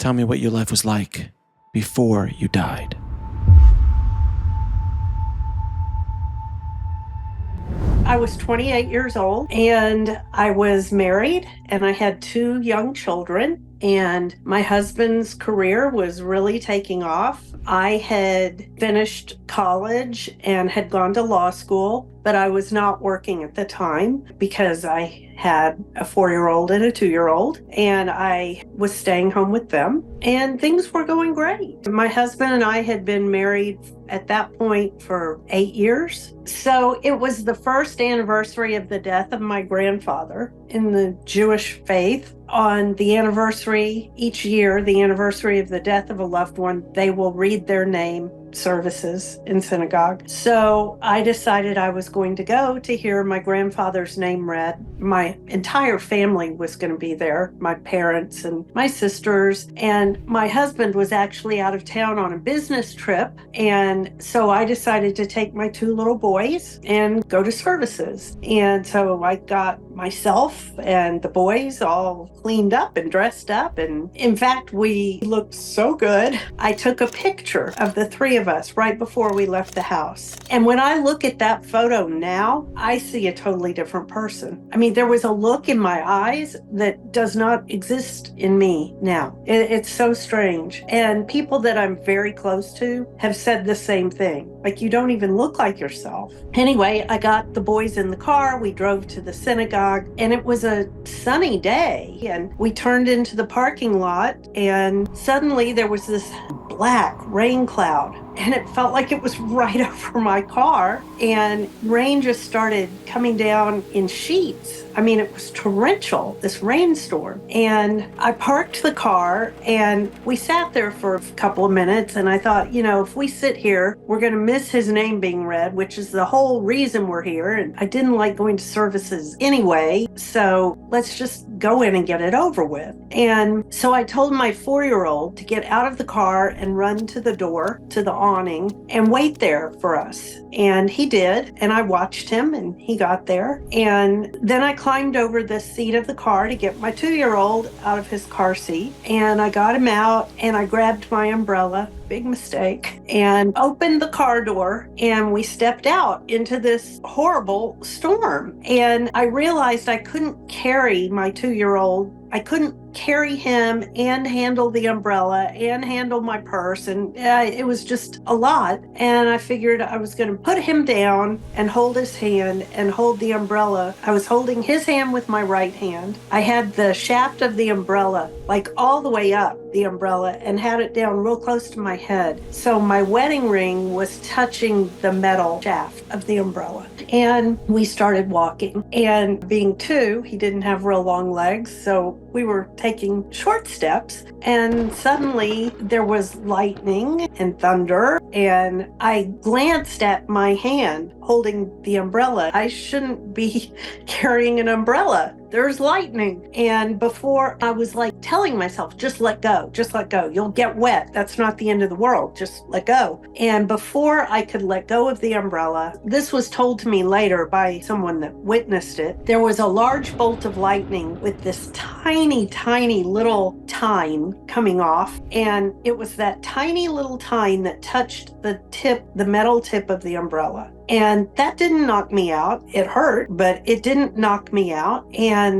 Tell me what your life was like before you died. I was 28 years old and I was married and I had 2 young children, and my husband's career was really taking off. I had finished college and had gone to law school, but I was not working at the time because I had a 4-year-old and a 2-year-old, and I was staying home with them, and things were going great. My husband and I had been married at that point for 8 years. So it was the first anniversary of the death of my grandfather in the Jewish faith. On the anniversary, each year, the anniversary of the death of a loved one, they will read their name services in synagogue. So I decided I was going to go to hear my grandfather's name read. My entire family was going to be there, my parents and my sisters, and my husband was actually out of town on a business trip. And so I decided to take my 2 little boys and go to services. And so I got myself and the boys all cleaned up and dressed up. And in fact, we looked so good. I took a picture of the 3 of us right before we left the house. And when I look at that photo now, I see a totally different person. I mean, there was a look in my eyes that does not exist in me now. It's so strange. And people that I'm very close to have said the same thing. Like, you don't even look like yourself. Anyway, I got the boys in the car. We drove to the synagogue, and it was a sunny day. And we turned into the parking lot, and suddenly there was this black rain cloud, and it felt like it was right over my car, and rain just started coming down in sheets. I mean, it was torrential, this rainstorm. And I parked the car and we sat there for a couple of minutes, and I thought, if we sit here, we're going to miss his name being read, which is the whole reason we're here. And I didn't like going to services anyway, so let's just go in and get it over with. And so I told my 4-year-old to get out of the car and run to the door, to the awning, and wait there for us. And he did, and I watched him, and he got there. And then I climbed over the seat of the car to get my 2-year-old out of his car seat, and I got him out, and I grabbed my umbrella, big mistake, and opened the car door, and we stepped out into this horrible storm. And I realized I couldn't carry my 2-year-old. I couldn't carry him and handle the umbrella and handle my purse, and it was just a lot. And I figured I was going to put him down and hold his hand and hold the umbrella. I was holding his hand with my right hand. I had the shaft of the umbrella like all the way up the umbrella and had it down real close to my head. So my wedding ring was touching the metal shaft of the umbrella. And we started walking. And being 2, he didn't have real long legs, so we were taking short steps, and suddenly there was lightning and thunder, and I glanced at my hand holding the umbrella. I shouldn't be carrying an umbrella. There's lightning. And before, I was like telling myself, just let go, just let go. You'll get wet. That's not the end of the world. Just let go. And before I could let go of the umbrella, this was told to me later by someone that witnessed it, there was a large bolt of lightning with this tiny, tiny little tine coming off. And it was that tiny little tine that touched the metal tip of the umbrella. And that didn't knock me out. It hurt, but it didn't knock me out.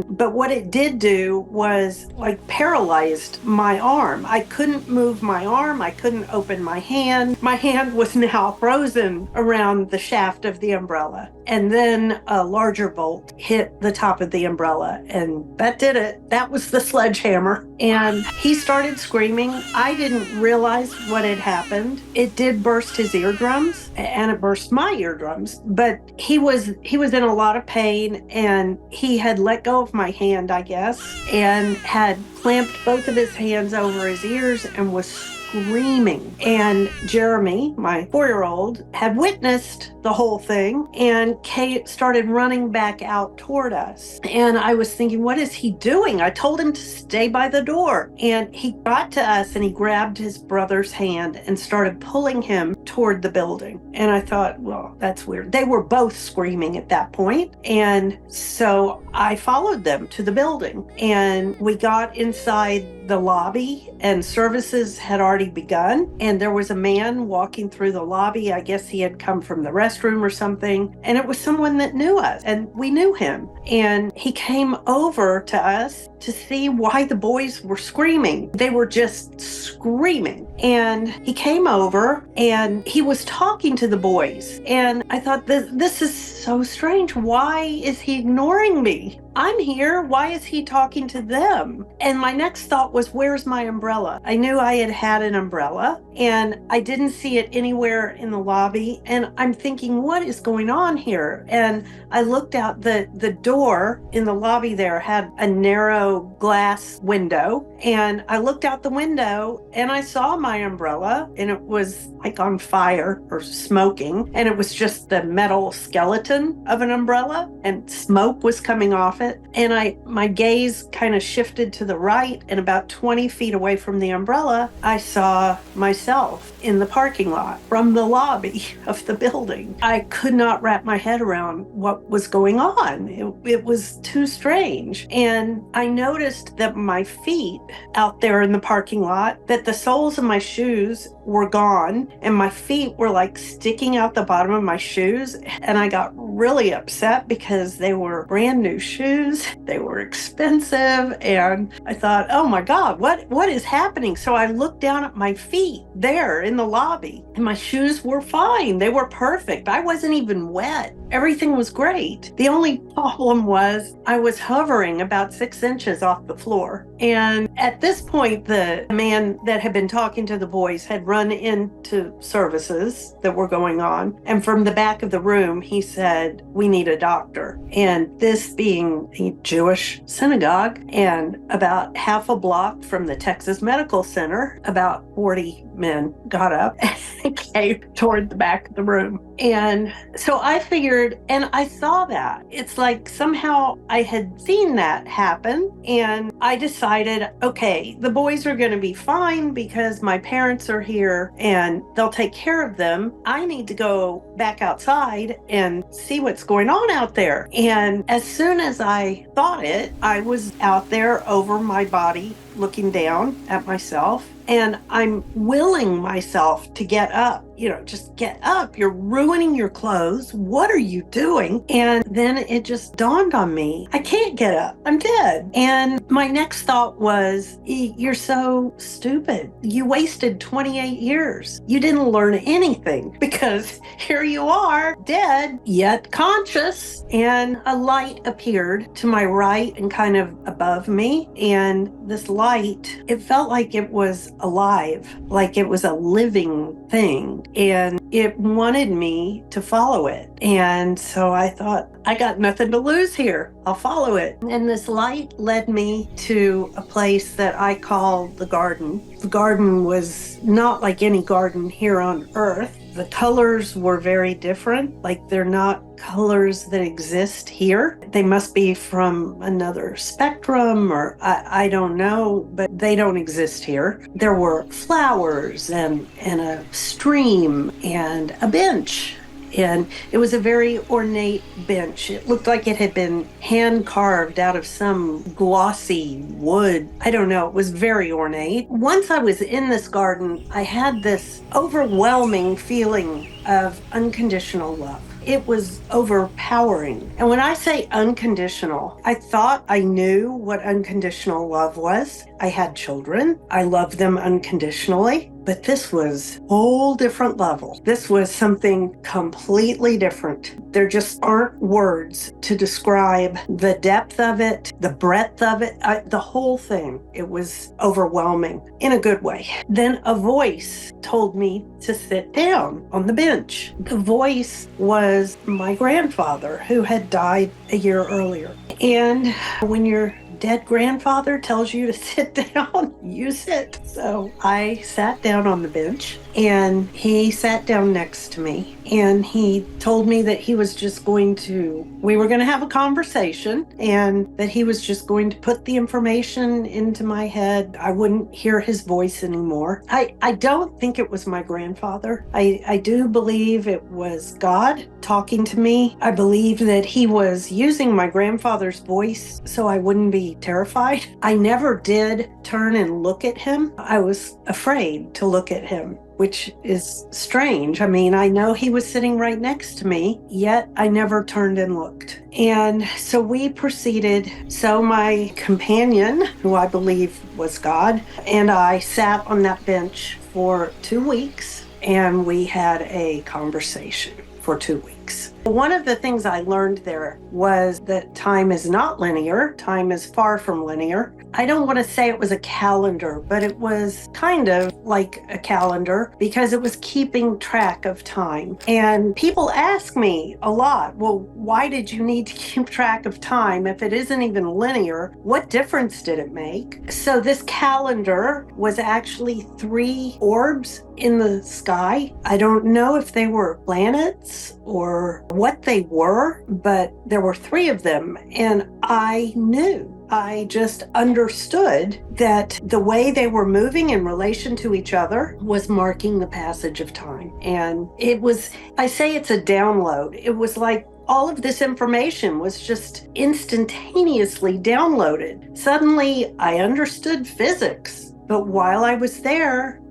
But what it did do was like paralyzed my arm. I couldn't move my arm. I couldn't open my hand. My hand was now frozen around the shaft of the umbrella. And then a larger bolt hit the top of the umbrella, and that did it. That was the sledgehammer. And he started screaming. I didn't realize what had happened. It did burst his eardrums, and it burst my eardrums, but he was in a lot of pain, and he had let go of my hand, I guess, and had clamped both of his hands over his ears and was screaming. And Jeremy, my 4-year-old, had witnessed the whole thing, and Kate started running back out toward us. And I was thinking, what is he doing? I told him to stay by the door. And he got to us and he grabbed his brother's hand and started pulling him toward the building. And I thought, well, that's weird. They were both screaming at that point. And so I followed them to the building, and we got inside the lobby, and services had already begun. And there was a man walking through the lobby. I guess he had come from the restroom or something. And it was someone that knew us, and we knew him. And he came over to us to see why the boys were screaming. They were just screaming. And he came over and he was talking to the boys. And I thought, this is so strange. Why is he ignoring me? I'm here. Why is he talking to them? And my next thought was, where's my umbrella? I knew I had an umbrella and I didn't see it anywhere in the lobby. And I'm thinking, what is going on here? And I looked out the door in the lobby there had a narrow glass window. And I looked out the window and I saw my umbrella, and it was like on fire or smoking. And it was just the metal skeleton of an umbrella, and smoke was coming off it. And my gaze kind of shifted to the right, and about 20 feet away from the umbrella, I saw myself in the parking lot from the lobby of the building. I could not wrap my head around what was going on. It was too strange. And I noticed that my feet out there in the parking lot, that the soles of my shoes were gone, and my feet were like sticking out the bottom of my shoes. And I got really upset because they were brand new shoes. They were expensive. And I thought, oh my God, what is happening? So I looked down at my feet there in the lobby, and my shoes were fine. They were perfect. I wasn't even wet. Everything was great. The only problem was I was hovering about 6 inches off the floor. And at this point, the man that had been talking to the boys had run into services that were going on. And from the back of the room, he said, we need a doctor. And this being a Jewish synagogue and about half a block from the Texas Medical Center, about 40 men got up and came toward the back of the room. And so I figured, and I saw that. It's like somehow I had seen that happen. And I decided, okay, the boys are going to be fine because my parents are here and they'll take care of them. I need to go back outside and see what's going on out there. And as soon as I thought it, I was out there over my body, looking down at myself. And I'm willing myself to get up, just get up. You're ruining your clothes. What are you doing? And then it just dawned on me, I can't get up. I'm dead. And my next thought was, you're so stupid. You wasted 28 years. You didn't learn anything because here you are, dead, yet conscious. And a light appeared to my right and kind of above me. And this light, it felt like it was alive, like it was a living thing. And it wanted me to follow it. And so I thought, I got nothing to lose here. I'll follow it. And this light led me to a place that I call the garden. The garden was not like any garden here on earth. The colors were very different, like they're not colors that exist here. They must be from another spectrum, or I don't know, but they don't exist here. There were flowers and a stream and a bench. And it was a very ornate bench. It looked like it had been hand carved out of some glossy wood. I don't know. It was very ornate. Once I was in this garden, I had this overwhelming feeling of unconditional love. It was overpowering. And when I say unconditional, I thought I knew what unconditional love was. I had children. I loved them unconditionally. But this was a whole different level. This was something completely different. There just aren't words to describe the depth of it, the breadth of it, the whole thing. It was overwhelming in a good way. Then a voice told me to sit down on the bench. The voice was my grandfather, who had died a year earlier. And when your dead grandfather tells you to sit down, you sit. So I sat down on the bench, and he sat down next to me, and he told me that we were going to have a conversation, and that he was just going to put the information into my head. I wouldn't hear his voice anymore. I don't think it was my grandfather. I do believe it was God talking to me. I believe that he was using my grandfather's voice so I wouldn't be be terrified. I never did turn and look at him. I was afraid to look at him, which is strange. I mean, I know he was sitting right next to me, yet I never turned and looked. And so we proceeded. So my companion, who I believe was God, and I sat on that bench for 2 weeks, and we had a conversation for 2 weeks. One of the things I learned there was that time is not linear. Time is far from linear. I don't want to say it was a calendar, but it was kind of like a calendar because it was keeping track of time. And people ask me a lot, well, why did you need to keep track of time if it isn't even linear? What difference did it make? So this calendar was actually 3 orbs in the sky. I don't know if they were planets or what they were, but there were 3 of them. And I knew. I just understood that the way they were moving in relation to each other was marking the passage of time. And it was, I say it's a download. It was like all of this information was just instantaneously downloaded. Suddenly, I understood physics. But while I was there,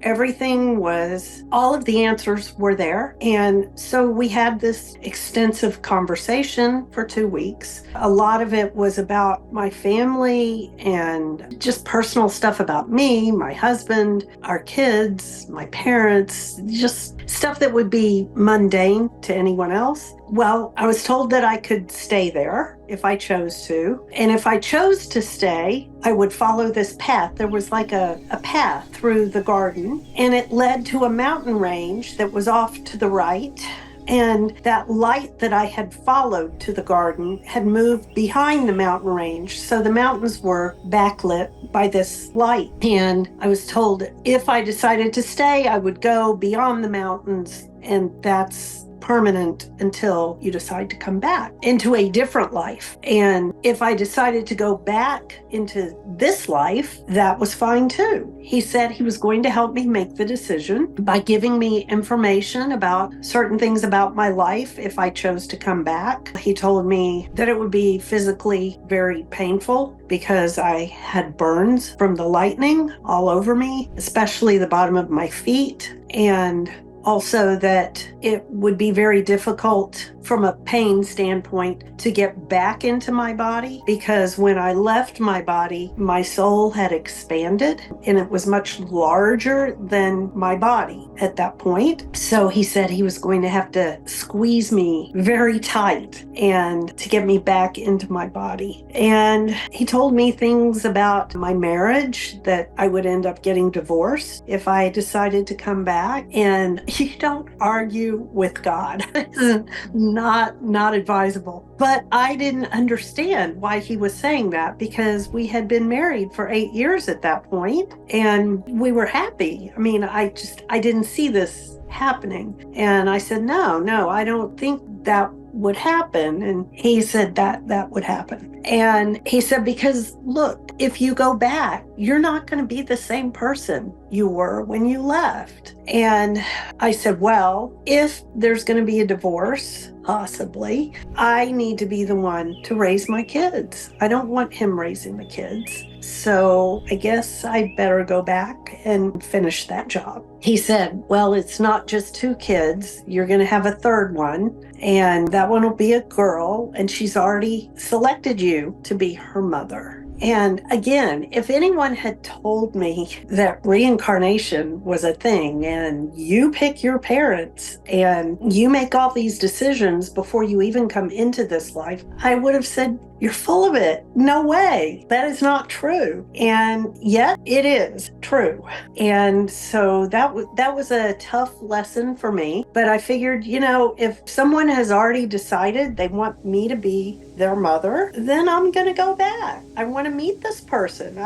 all of the answers were there. And so we had this extensive conversation for 2 weeks. A lot of it was about my family and just personal stuff about me, my husband, our kids, my parents, just stuff that would be mundane to anyone else. Well, I was told that I could stay there if I chose to. And if I chose to stay, I would follow this path. There was like a path through the garden, and it led to a mountain range that was off to the right. And that light that I had followed to the garden had moved behind the mountain range. So the mountains were backlit by this light. And I was told if I decided to stay, I would go beyond the mountains. And that's permanent until you decide to come back into a different life. And if I decided to go back into this life, that was fine too. He said he was going to help me make the decision by giving me information about certain things about my life if I chose to come back. He told me that it would be physically very painful because I had burns from the lightning all over me, especially the bottom of my feet, and also that it would be very difficult from a pain standpoint to get back into my body because when I left my body, my soul had expanded and it was much larger than my body at that point. So he said he was going to have to squeeze me very tight and to get me back into my body. And he told me things about my marriage, that I would end up getting divorced if I decided to come back. And you don't argue with God. It's not advisable. But I didn't understand why he was saying that because we had been married for 8 years at that point and we were happy. I mean, I didn't see this happening. And I said, no, I don't think that would happen. And he said that would happen. And he said, because look, if you go back, you're not going to be the same person you were when you left. And I said, well, if there's going to be a divorce, possibly, I need to be the one to raise my kids. I don't want him raising the kids. So I guess I better go back and finish that job. He said, well, it's not just 2 kids. You're going to have a 3rd one. And that one will be a girl. And she's already selected you to be her mother. And again, if anyone had told me that reincarnation was a thing and you pick your parents and you make all these decisions before you even come into this life, I would have said, you're full of it. No way. That is not true. And yet it is true. And so that was a tough lesson for me. But I figured, if someone has already decided they want me to be their mother, then I'm going to go back. I want to meet this person.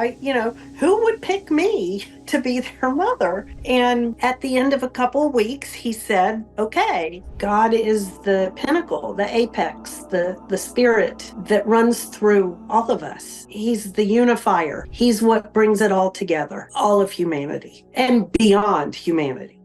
Who would pick me to be their mother? And at the end of a couple of weeks, he said, okay, God is the pinnacle, the apex, the spirit that runs through all of us. He's the unifier. He's what brings it all together, all of humanity and beyond humanity.